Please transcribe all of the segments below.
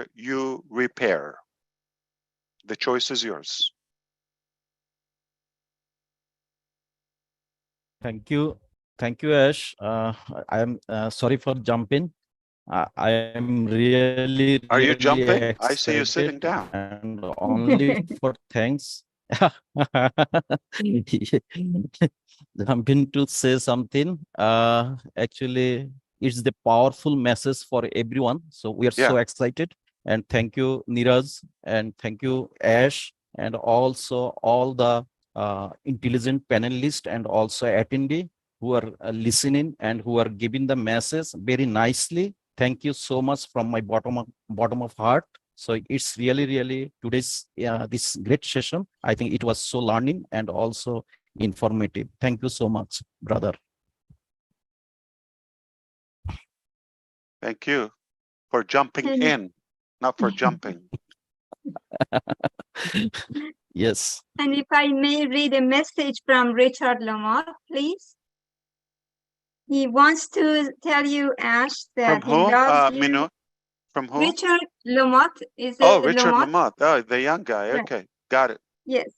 or you repair. The choice is yours. Thank you, Ash. I am sorry for jumping. I am really, Are you jumping? excited, I see you sitting down. and only for thanks. Jumping to say something. Actually, it's the powerful message for everyone. So we are so excited, and thank you, Neeraj, and thank you, Ash, and also all the intelligent panelists and also attendee who are listening and who are giving the message very nicely. Thank you so much from my bottom of heart. So it's really today's this great session. I think it was so learning and also informative. Thank you so much, brother. Thank you for jumping in, not for jumping. Yes. And if I may read a message from Richard Lamott, please. He wants to tell you, Ash, that he loves you. Minoo? From who? Richard Lamott is Richard Lamott. Oh, the young guy. Okay, got it. Yes.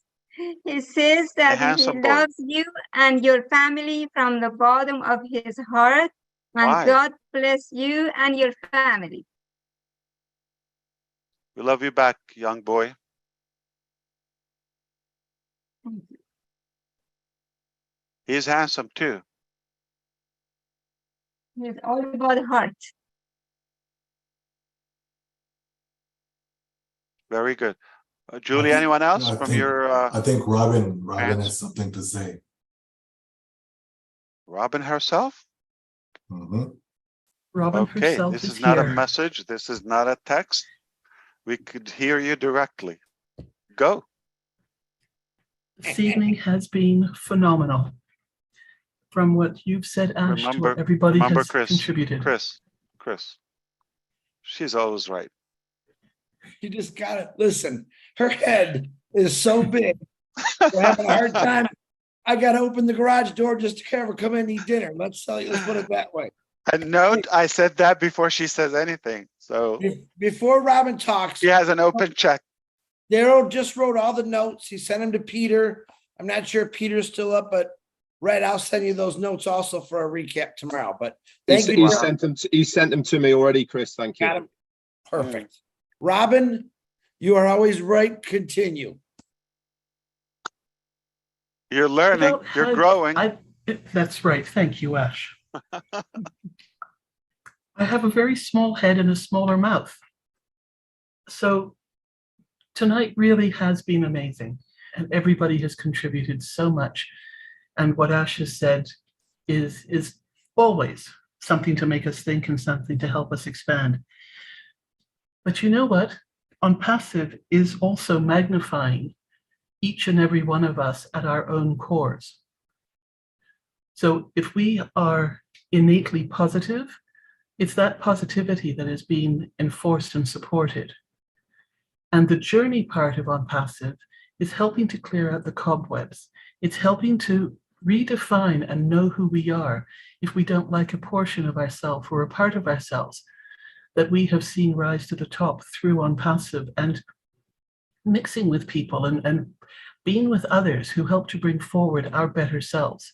He says that he loves you and your family from the bottom of his heart. And God bless you and your family. We love you back, young boy. Thank you. He's handsome too. It's all about heart. Very good. Julie, anyone else from your... I think Robin has something to say. Robin herself? Mm-hmm. Robin herself this is not a message. This is not a text. We could hear you directly. Go. This evening has been phenomenal. From what you've said, Ash, to what everybody has contributed. Chris. She's always right. You just gotta listen. Her head is so big. We're having a hard time. I gotta open the garage door just to have her come in and eat dinner. Let's put it that way. And note, I said that before she says anything. So before Robin talks, she has an open check. Daryl just wrote all the notes. He sent them to Peter. I'm not sure if Peter's still up, but Red, I'll send you those notes also for a recap tomorrow. But thank you. He sent them to me already, Chris. Thank you. Got him. Perfect. Robin, you are always right. Continue. You're learning. You're growing. That's right. Thank you, Ash. I have a very small head and a smaller mouth. So tonight really has been amazing, and everybody has contributed so much. And what Ash has said is always something to make us think and something to help us expand. But you know what? On Passive is also magnifying each and every one of us at our own cores. So if we are innately positive, it's that positivity that is being enforced and supported. And the journey part of On Passive is helping to clear out the cobwebs. It's helping to redefine and know who we are if we don't like a portion of ourselves or a part of ourselves that we have seen rise to the top through On Passive, and mixing with people and being with others who help to bring forward our better selves.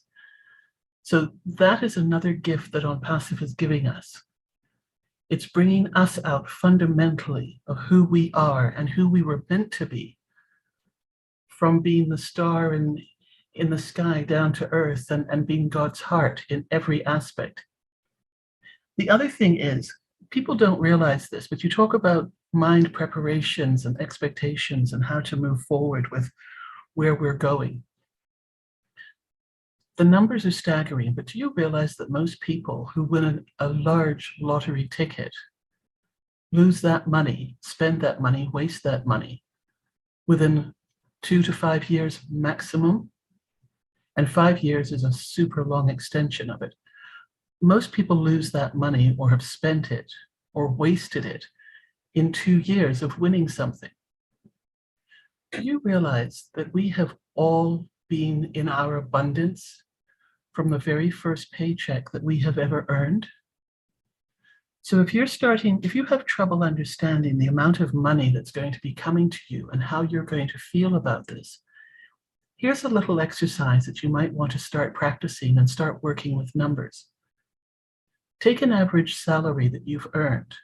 So that is another gift that On Passive is giving us. It's bringing us out fundamentally of who we are and who we were meant to be, from being the star in the sky down to earth and being God's heart in every aspect. The other thing is, people don't realize this, but you talk about mind preparations and expectations and how to move forward with where we're going. The numbers are staggering, but do you realize that most people who win a large lottery ticket lose that money, spend that money, waste that money within 2 to 5 years maximum? And 5 years is a super long extension of it. Most people lose that money or have spent it or wasted it in 2 years of winning something. Do you realize that we have all been in our abundance from the very first paycheck that we have ever earned? So if you have trouble understanding the amount of money that's going to be coming to you and how you're going to feel about this, here's a little exercise that you might want to start practicing and start working with numbers. Take an average salary that you've earned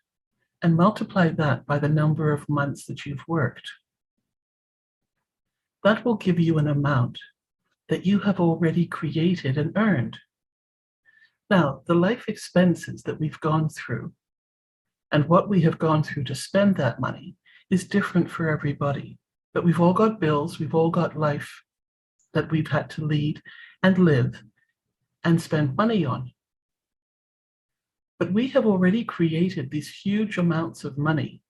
and multiply that by the number of months that you've worked. That will give you an amount that you have already created and earned. Now, the life expenses that we've gone through and what we have gone through to spend that money is different for everybody. But we've all got bills, we've all got life that we've had to lead and live and spend money on. But we have already created these huge amounts of money,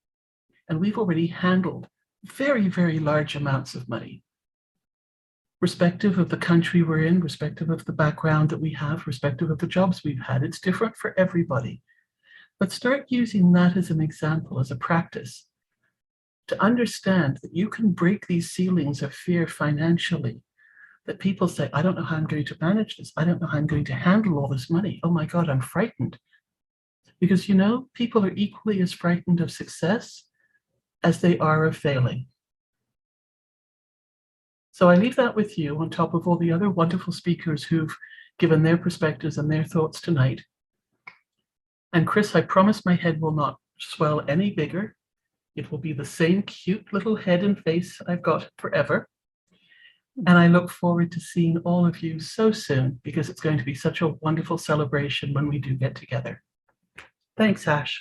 and we've already handled very, very large amounts of money. Respective of the country we're in, respective of the background that we have, respective of the jobs we've had, it's different for everybody. But start using that as an example, as a practice, to understand that you can break these ceilings of fear financially, that people say, I don't know how I'm going to manage this. I don't know how I'm going to handle all this money. Oh my God, I'm frightened. Because, you know, people are equally as frightened of success as they are of failing. So I leave that with you on top of all the other wonderful speakers who've given their perspectives and their thoughts tonight. And Chris, I promise my head will not swell any bigger. It will be the same cute little head and face I've got forever. And I look forward to seeing all of you so soon, because it's going to be such a wonderful celebration when we do get together. Thanks, Ash.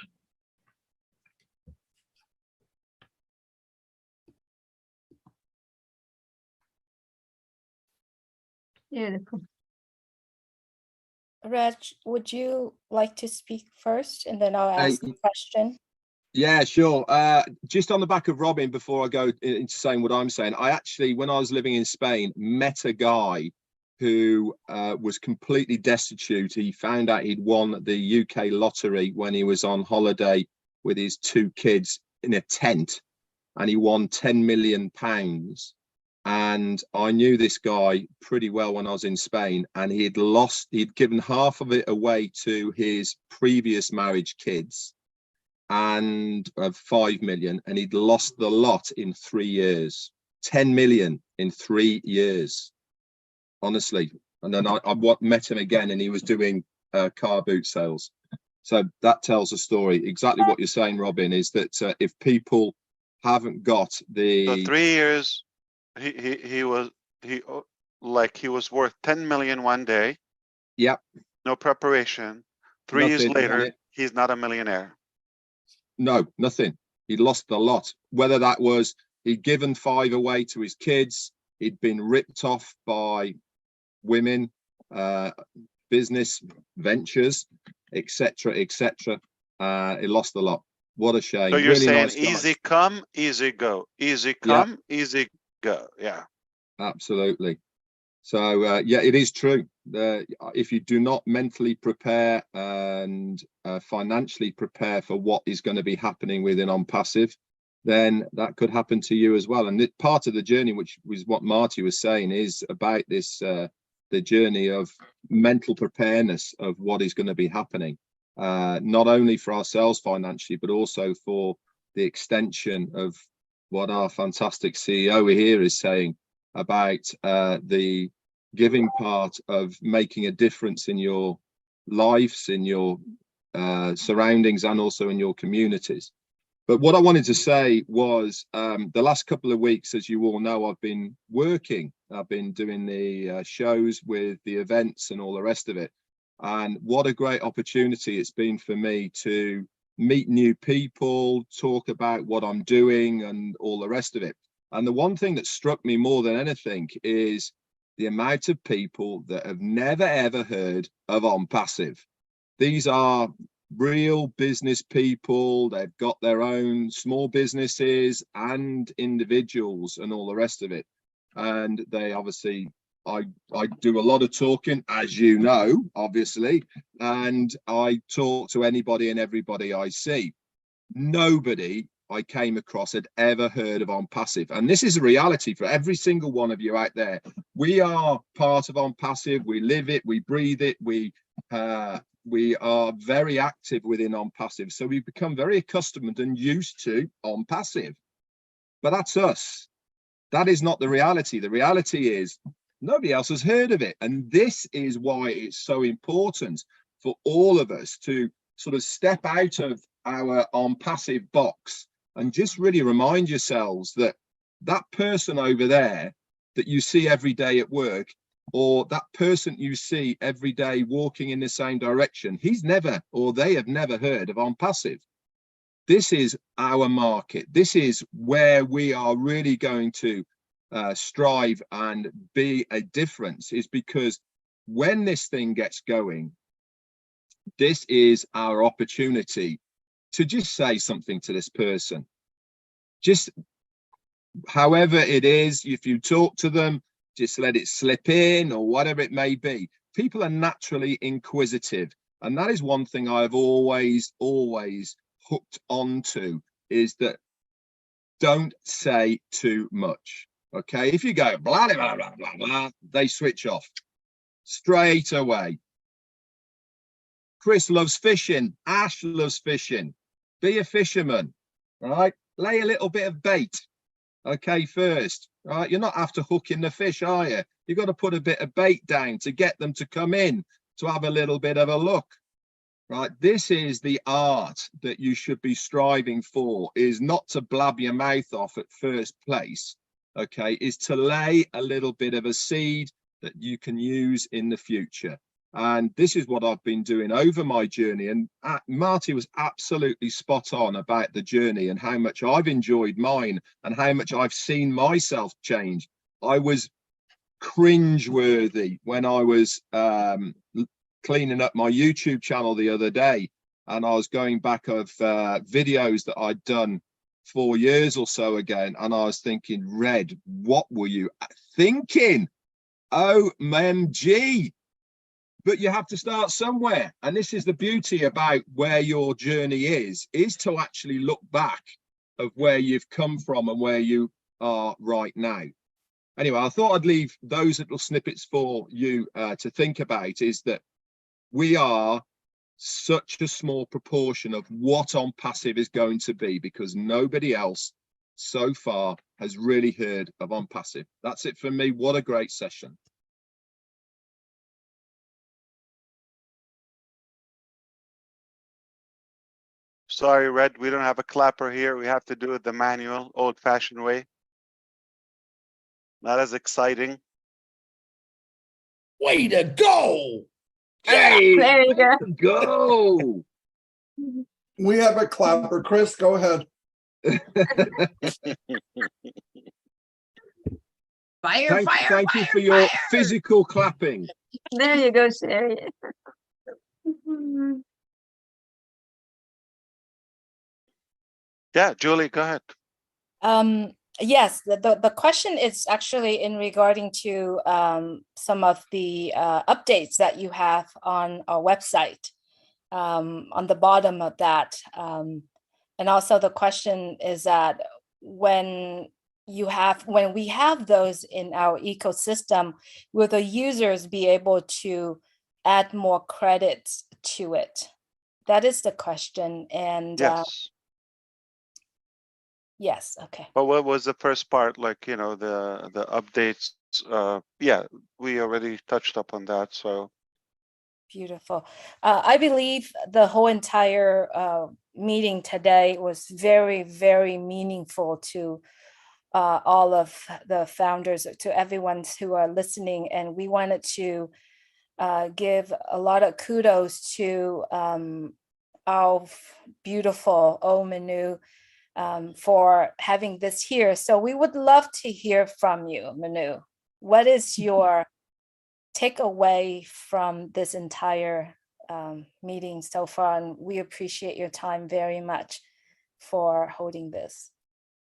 Beautiful. Reg, would you like to speak first and then I'll ask a question? Yeah, sure. Just on the back of Robin, before I go into saying what I'm saying, I actually, when I was living in Spain, met a guy who was completely destitute. He found out he'd won the UK lottery when he was on holiday with his 2 kids in a tent, and he won £10 million. And I knew this guy pretty well when I was in Spain, and he'd given half of it away to his previous marriage kids, and 5 million, and he'd lost the lot in 3 years. 10 million in 3 years, honestly. And then I met him again, and he was doing car boot sales. So that tells a story. Exactly what you're saying, Robin, is that if people haven't got the... So 3 years, he was worth 10 million one day. Yep. No preparation. 3 years later, he's not a millionaire. No, nothing. He'd lost the lot. Whether that was he'd given 5 away to his kids, he'd been ripped off by women, business ventures, etc., etc. He lost the lot. What a shame. So you're really saying nice easy come, easy go. Easy come, easy go. Yeah. Absolutely. So yeah, it is true. If you do not mentally prepare and financially prepare for what is going to be happening within On Passive, then that could happen to you as well. And part of the journey, which was what Marty was saying, is about this the journey of mental preparedness of what is going to be happening, not only for ourselves financially, but also for the extension of what our fantastic CEO here is saying about the giving part of making a difference in your lives, in your surroundings, and also in your communities. But what I wanted to say was the last couple of weeks, as you all know, I've been working. I've been doing the shows with the events and all the rest of it. And what a great opportunity it's been for me to meet new people, talk about what I'm doing and all the rest of it. And the one thing that struck me more than anything is the amount of people that have never, ever heard of On Passive. These are real business people. They've got their own small businesses and individuals and all the rest of it. And they obviously, I do a lot of talking, as you know, obviously, and I talk to anybody and everybody I see. Nobody I came across had ever heard of On Passive. And this is a reality for every single one of you out there. We are part of On Passive. We live it, we breathe it, we we are very active within on passive. So we've become very accustomed and used to on passive. But that's us. That is not the reality. The reality is nobody else has heard of it. And this is why it's so important for all of us to sort of step out of our on passive box and just really remind yourselves that that person over there that you see every day at work, or that person you see every day walking in the same direction, he's never, or they have never heard of on passive. This is our market. This is where we are really going to strive and be a difference, is because when this thing gets going, this is our opportunity to just say something to this person. Just however it is, if you talk to them, just let it slip in or whatever it may be. People are naturally inquisitive. And that is one thing I've always hooked onto, is that don't say too much. Okay, if you go blah, blah, blah, blah, blah, they switch off straight away. Chris loves fishing. Ash loves fishing. Be a fisherman, right? Lay a little bit of bait, okay, first, right? You're not after hooking the fish, are you? You've got to put a bit of bait down to get them to come in, to have a little bit of a look, right? This is the art that you should be striving for, is not to blab your mouth off at first place, okay, is to lay a little bit of a seed that you can use in the future. And this is what I've been doing over my journey. And Marty was absolutely spot on about the journey and how much I've enjoyed mine and how much I've seen myself change. I was cringeworthy when I was cleaning up my YouTube channel the other day, and I was going back of videos that I'd done 4 years or so ago, and I was thinking, Red, what were you thinking? OMG. But you have to start somewhere. And this is the beauty about where your journey is to actually look back of where you've come from and where you are right now. Anyway, I thought I'd leave those little snippets for you to think about, is that we are such a small proportion of what on passive is going to be, because nobody else so far has really heard of on passive. That's it for me. What a great session. Sorry, Red, we don't have a clapper here. We have to do it the manual, old-fashioned way. Not as exciting. Way to go! Hey, There you go. go. We have a clapper. Chris, go ahead. Thank you for your physical clapping. There you go, Sherry. Yeah, Julie, go ahead. Yes, the question is actually in regarding to some of the updates that you have on our website, on the bottom of that. And also the question is that when we have those in our ecosystem, will the users be able to add more credits to it? That is the question. And yes. Yes, okay. But what was the first part, like, you know, the updates? Yeah, we already touched up on that, so. Beautiful. I believe the whole entire meeting today was very, very meaningful to all of the founders, to everyone who are listening. And we wanted to give a lot of kudos to our beautiful OMINOO for having this here. So we would love to hear from you, Manu. What is your takeaway from this entire meeting so far? And we appreciate your time very much for holding this.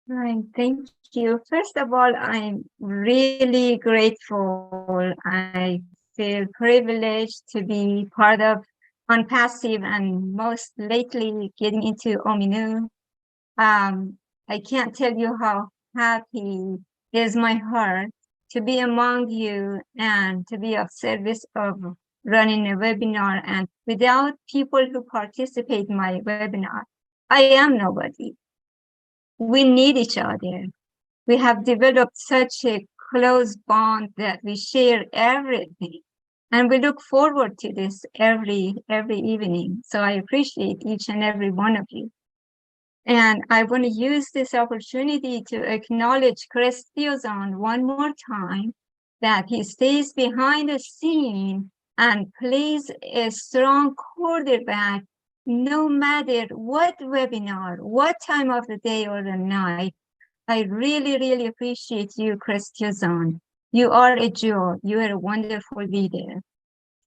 Right, thank you. First of all, I'm really grateful. I feel privileged to be part of OnPassive, and most lately getting into OMINOO. I can't tell you how happy is my heart to be among you and to be of service of running a webinar, and without people who participate in my webinar, I am nobody. We need each other. We have developed such a close bond that we share everything. And we look forward to this every evening. So I appreciate each and every one of you. And I want to use this opportunity to acknowledge Cristiozan one more time, that he stays behind the scene and plays a strong quarterback no matter what webinar, what time of the day or the night. I really, really appreciate you, Cristiozan. You are a jewel. You are a wonderful leader.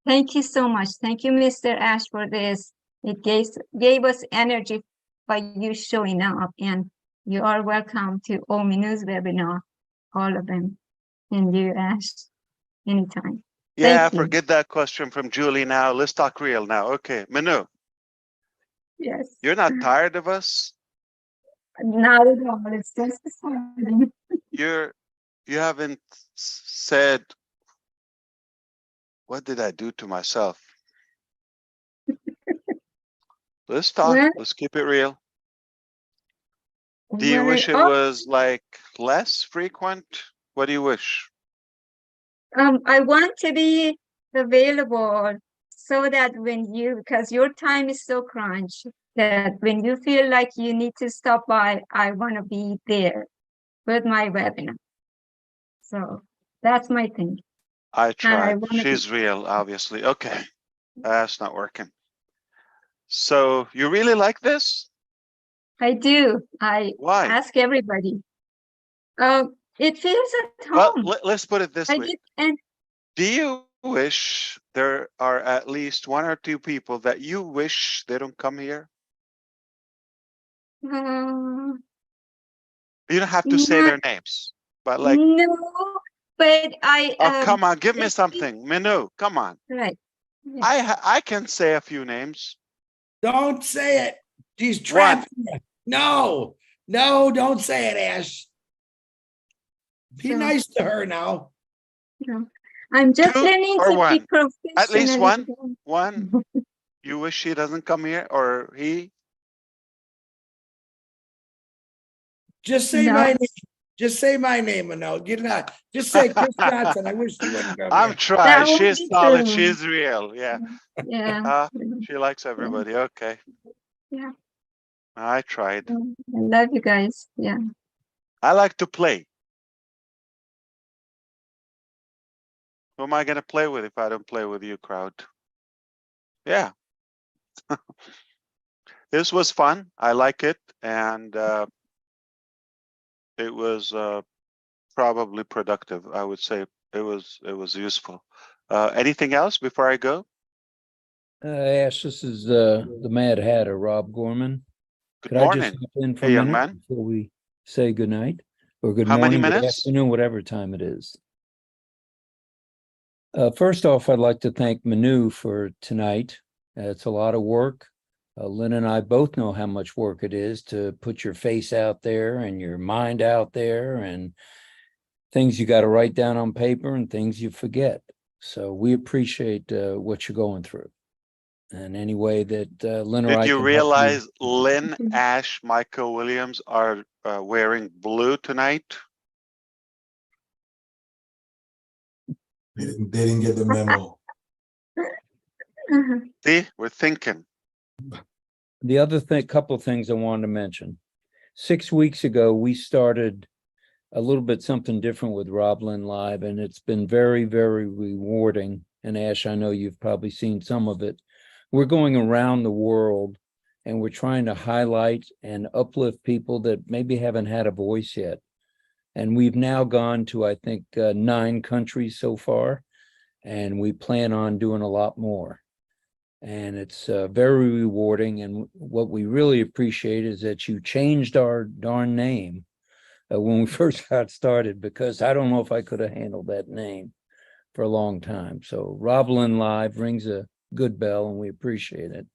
Thank you so much. Thank you, Mr. Ash, for this. It gave us energy by you showing up, and you are welcome to OMINOO's webinar, all of them, and you, Ash, anytime. Yeah, Thank you. forget that question from Julie now. Let's talk real now. Okay, Manu, Yes. you're not tired of us? Not at all. It's just starting. You haven't said, what did I do to myself? Let's talk. Well, Let's keep it real. Do you wish it oh, was like less frequent? What do you wish? I want to be available so that when you, because your time is so crunched, that when you feel like you need to stop by, I want to be there with my webinar. So that's my thing. I And tried. wanna She's real, obviously. Okay, that's not working. So you really like this? I do. I Why? ask everybody. It feels at Well, home. let's put it this I way. get, and Do you wish there are at least one or two people that you wish they don't come here? uh, You don't have to say not, their names, but like, no, but I oh, come on, give me it- something. Minu, come on. right. Yeah. I can say a few names. Don't say it. She's One. trapping you. No, don't say it, Ash. Be So, nice to her now. I'm just Two learning or to one? be professional. At least one? One? You wish he doesn't come here, or he? Just say No. my name. Just say my name, Mano. Get it out. Just say Chris Johnson. I wish you wouldn't come I'm here. trying. That would She's be solid. true. She's real. Yeah. Yeah. She likes everybody. Okay. Yeah. I tried. I love you guys. Yeah. I like to play. Who am I going to play with if I don't play with you, crowd? Yeah. This was fun. I like it. And it was probably productive. I would say it was useful. Anything else before I go? Ash, this is the Mad Hatter, Rob Gorman. Good Could morning. I just hop in for Hey, a young minute man. before we say goodnight? Or good How many morning, good minutes? afternoon, whatever time it is. First off, I'd like to thank Manu for tonight. It's a lot of work. Lynn and I both know how much work it is to put your face out there and your mind out there, and things you got to write down on paper and things you forget. So we appreciate what you're going through. And any way that Lynn or I Did you can help realize Lynn, Ash, Michael Williams are wearing blue tonight? They didn't get the memo. See, we're thinking. The other thing, couple of things I wanted to mention. 6 weeks ago, we started a little bit something different with Roblin Live, and it's been very, very rewarding. And Ash, I know you've probably seen some of it. We're going around the world and we're trying to highlight and uplift people that maybe haven't had a voice yet. And we've now gone to, I think, 9 countries so far, and we plan on doing a lot more. And it's very rewarding. And what we really appreciate is that you changed our darn name when we first got started, because I don't know if I could have handled that name for a long time. So Roblin Live rings a good bell, and we appreciate it.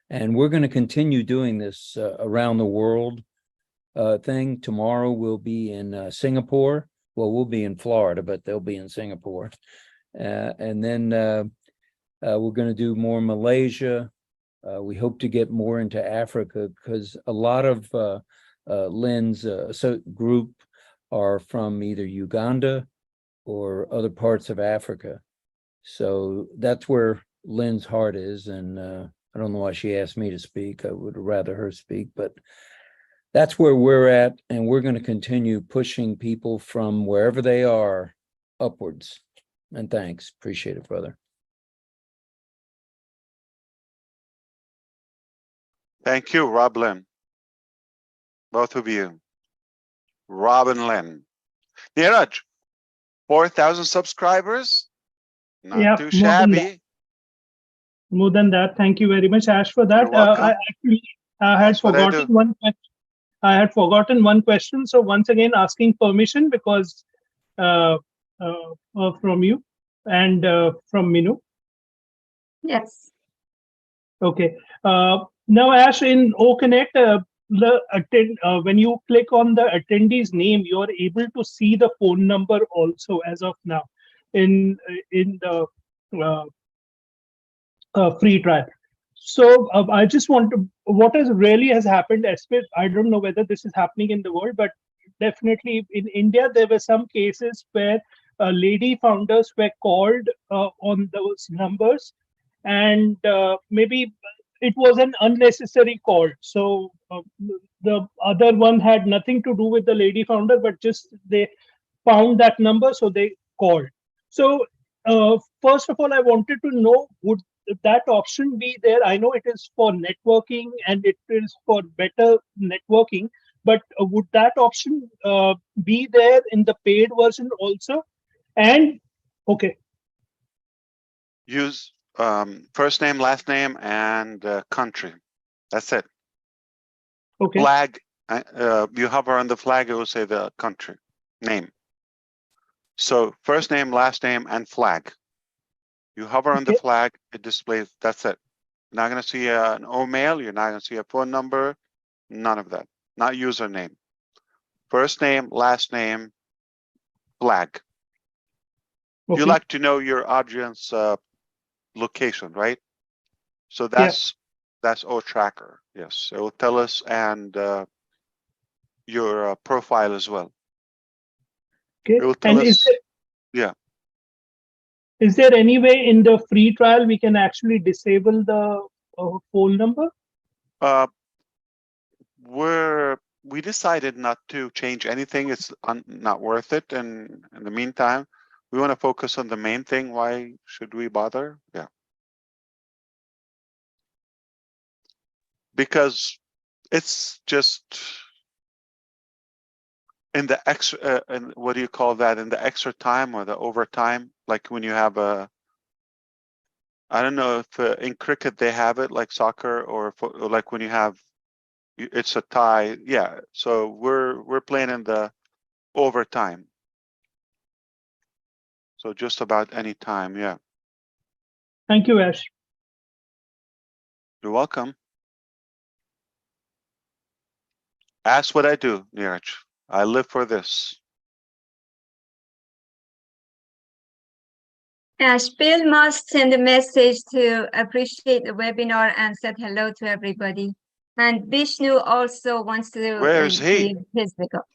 And we're going to continue doing this around the world thing. Tomorrow we'll be in Singapore. Well, we'll be in Florida, but they'll be in Singapore. And then We're going to do more Malaysia. We hope to get more into Africa because a lot of Lynn's group are from either Uganda or other parts of Africa. So that's where Lynn's heart is. And I don't know why she asked me to speak. I would rather her speak, but that's where we're at. And we're going to continue pushing people from wherever they are upwards. And thanks. Appreciate it, brother. Thank you, Rob Lynn. Both of you. Rob and Lynn. Neeraj, 4,000 subscribers. Not too shabby. More than that. Thank you very much, Ash, for that. You're welcome. I actually had forgotten one question. I had forgotten one question. So once again, asking permission because from you and from Minu. Yes. Okay. Now, Ash, in OConnect, when you click on the attendee's name, you are able to see the phone number also as of now in the free trial. So I just want to, what really has happened, I don't know whether this is happening in the world, but definitely in India, there were some cases where lady founders were called on those numbers, and maybe it was an unnecessary call. So the other one had nothing to do with the lady founder, but just they found that number, so they called. So first of all, I wanted to know, would that option be there? I know it is for networking and it is for better networking, but would that option be there in the paid version also? And okay. Use first name, last name, and country. That's it. Okay. Flag. You hover on the flag, it will say the country name. So first name, last name, and flag. You hover on the flag, it displays. That's it. You're not going to see an OMail. You're not going to see a phone number. None of that. Not username. First name, last name, flag. Okay. You like to know your audience location, right? So that's O Tracker. Yes, it will tell us, and your profile as well. Okay. It will tell us. Is there any way in the free trial we can actually disable the phone number? We decided not to change anything. It's not worth it. And in the meantime, we want to focus on the main thing. Why should we bother? Yeah. Because it's just in the extra, and what do you call that? In the extra time or the overtime, like when you have a, I don't know if in cricket they have it like soccer, or like when you have, it's a tie. Yeah. So we're playing in the overtime. So just about any time. Yeah. Thank you, Ash. You're welcome. Ask what I do, Neeraj. I live for this. Ash, Bill must send a message to appreciate the webinar and said hello to everybody. And Vishnu also wants to. Where is he? His pickup.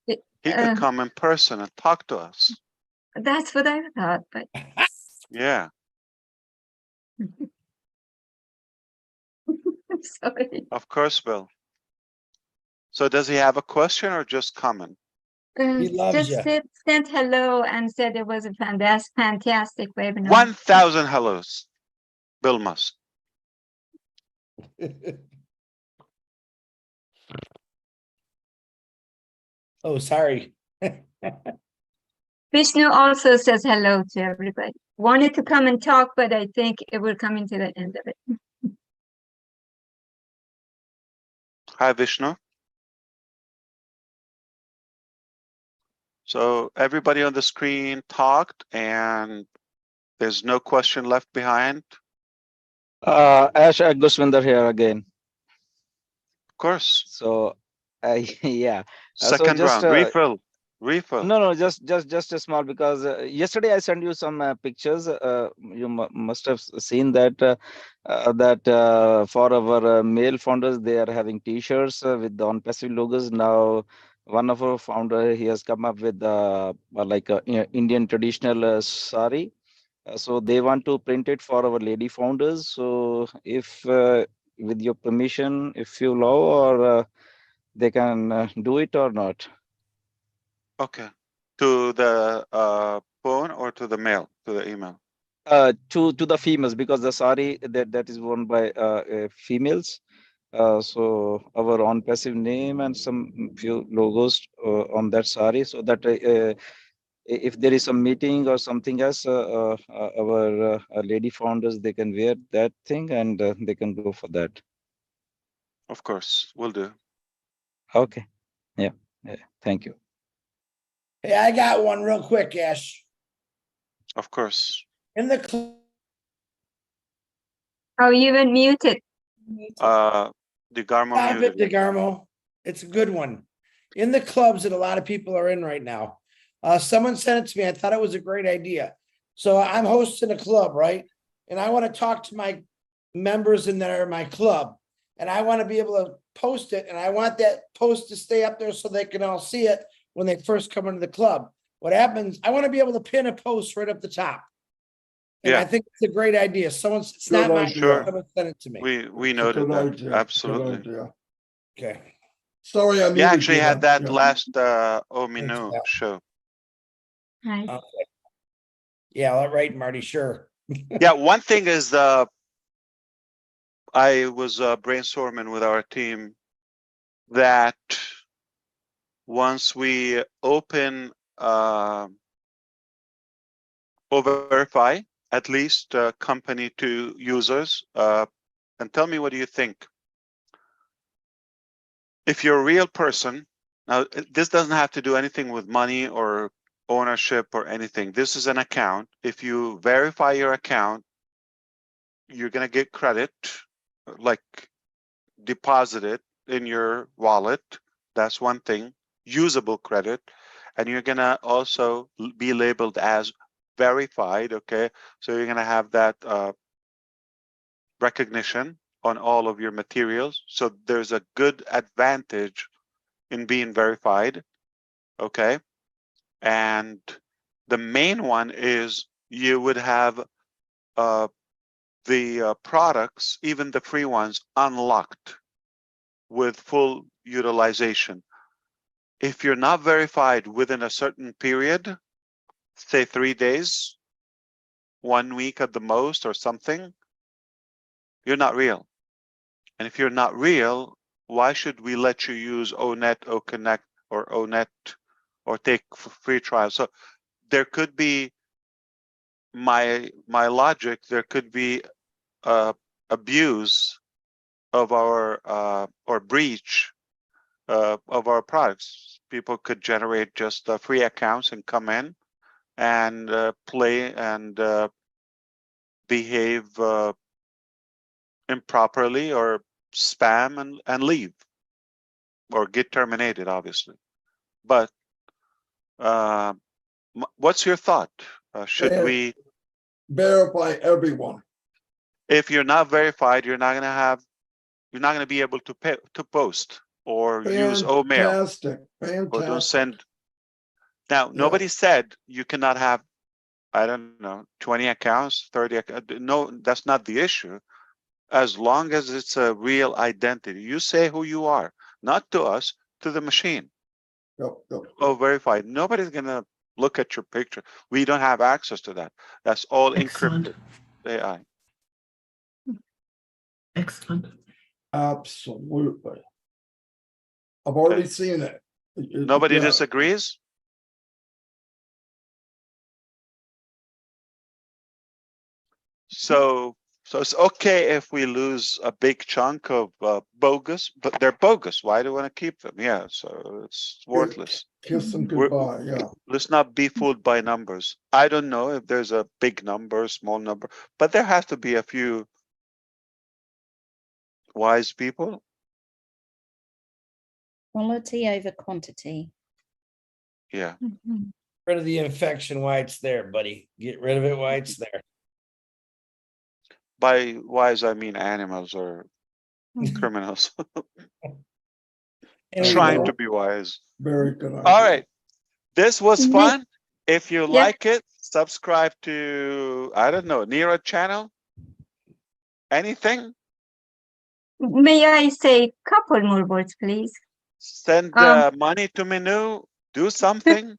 He could come in person and talk to us. That's what I thought, but. Yeah. Sorry. Of course, Bill. So does he have a question or just comment? He loves Just you. sent hello and said it was a fantastic webinar. 1,000 hellos. Bill must. Oh, sorry. Vishnu also says hello to everybody. Wanted to come and talk, but I think it will come into the end of it. Hi, Vishnu. So everybody on the screen talked and there's no question left behind. Ash Guswinder here again. Of course. So, yeah. Second round, refill. Refill. No, just a small, because yesterday I sent you some pictures. You must have seen that for our male founders, they are having T-shirts with the on-passive logos. Now, one of our founder, he has come up with like a Indian traditional sari. So they want to print it for our lady founders. So if with your permission, if you allow, or they can do it or not. Okay. To the phone or to the mail, to the email? To the females, because the sari that is worn by females. So our on passive name and some few logos on that sari, so that if there is some meeting or something else, our lady founders, they can wear that thing and they can go for that. Of course, we'll do. Okay. Yeah. Thank you. Hey, I got one real quick, Ash. Of course. In the Oh, you've been muted. DeGarmo Stop it, muted. DeGarmo. It's a good one. In the clubs that a lot of people are in right now, someone sent it to me. I thought it was a great idea. So I'm hosting a club, right? And I want to talk to my members in there, my club, and I want to be able to post it. And I want that post to stay up there so they can all see it when they first come into the club. What happens? I want to be able to pin a post right up the top. And I think it's a great idea. It's not my idea. Someone sent it to me. We noted that. Idea. Absolutely. Good idea. Okay. Sorry, I You muted actually you had then. that Yeah. last OMINOO show. Nice. Okay. Yeah, right, Marty. Sure. Yeah, one thing is I was brainstorming with our team that once we open verify at least company to users, and tell me what do you think. If you're a real person, now this doesn't have to do anything with money or ownership or anything. This is an account. If you verify your account, you're going to get credit, like deposited in your wallet. That's one thing, usable credit. And you're going to also be labeled as verified. Okay. So you're going to have that recognition on all of your materials. So there's a good advantage in being verified. Okay. And the main one is you would have the products, even the free ones, unlocked with full utilization. If you're not verified within a certain period, say 3 days, 1 week at the most or something, you're not real. And if you're not real, why should we let you use ONET, OConnect, or ONET, or take free trials? So there could be my logic, there could be abuse of our or breach of our products. People could generate just free accounts and come in and play and behave improperly or spam and leave or get terminated, obviously. But what's your thought? Should we verify everyone? If you're not verified, you're not going to be able to post or use OMail. Fantastic. Or don't send. Now, nobody said you cannot have, I don't know, 20 accounts, 30 accounts. No, that's not the issue. As long as it's a real identity, you say who you are, not to us, to the machine. Oh, verified. Nobody's going to look at your picture. We don't have access to that. That's all encrypted AI. Excellent. Absolutely. I've already seen it. Nobody disagrees? So it's okay if we lose a big chunk of bogus, but they're bogus. Why do we want to keep them? Yeah, so it's worthless. Kiss them goodbye. Yeah. Let's not be fooled by numbers. I don't know if there's a big number, small number, but there has to be a few wise people. Quality over quantity. Yeah. Mhm. Rid of the infection while it's there, buddy. Get rid of it while it's there. By wise, I mean animals or Mhm. criminals. There you Trying go. to be wise. Very good. All right. This was May- fun. If you Yeah. like it, subscribe to, I don't know, Nira channel. Anything? May I say a couple more words, please? Send money to MINOO. Do something.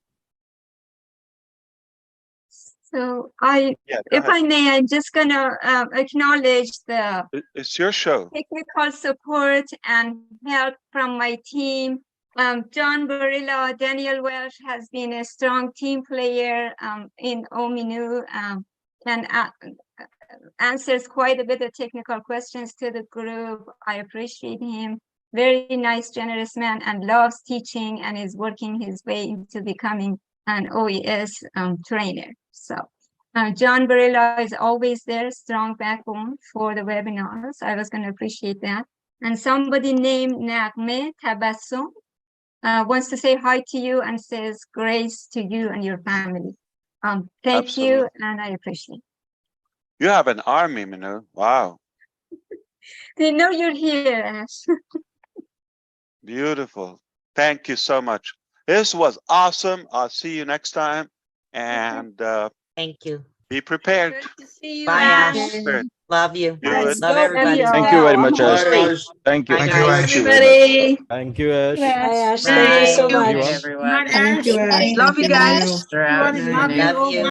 So Yeah, go if ahead. I may, I'm just gonna acknowledge the It's your show. technical support and help from my team. John Barilla, Daniel Welsh has been a strong team player in OMINOO and answers quite a bit of technical questions to the group. I appreciate him. Very nice, generous man, and loves teaching and is working his way into becoming an OES trainer. So John Barilla is always there, strong backbone for the webinars. I was going to appreciate that. And somebody named Nagme Tabassum wants to say hi to you and says grace to you and your family. Thank you, and I appreciate it. You have an army, MINOO. Wow. They know you're here, Ash. Beautiful. Thank you so much. This was awesome. I'll see you next time. And Thank you. be prepared. Good to see you, Bye, Ash. Ash. Love you. Good. Love everybody. Thank you very much, Ash. Bye, Ash. Thank you. Thank Bye, you, guys. Ash. Everybody. Thank you, Ash. Hi, Ash. Bye. Thank you so Bye, much. everyone. Everyone. Thank you, Ash. Love you guys. Love you. Love you.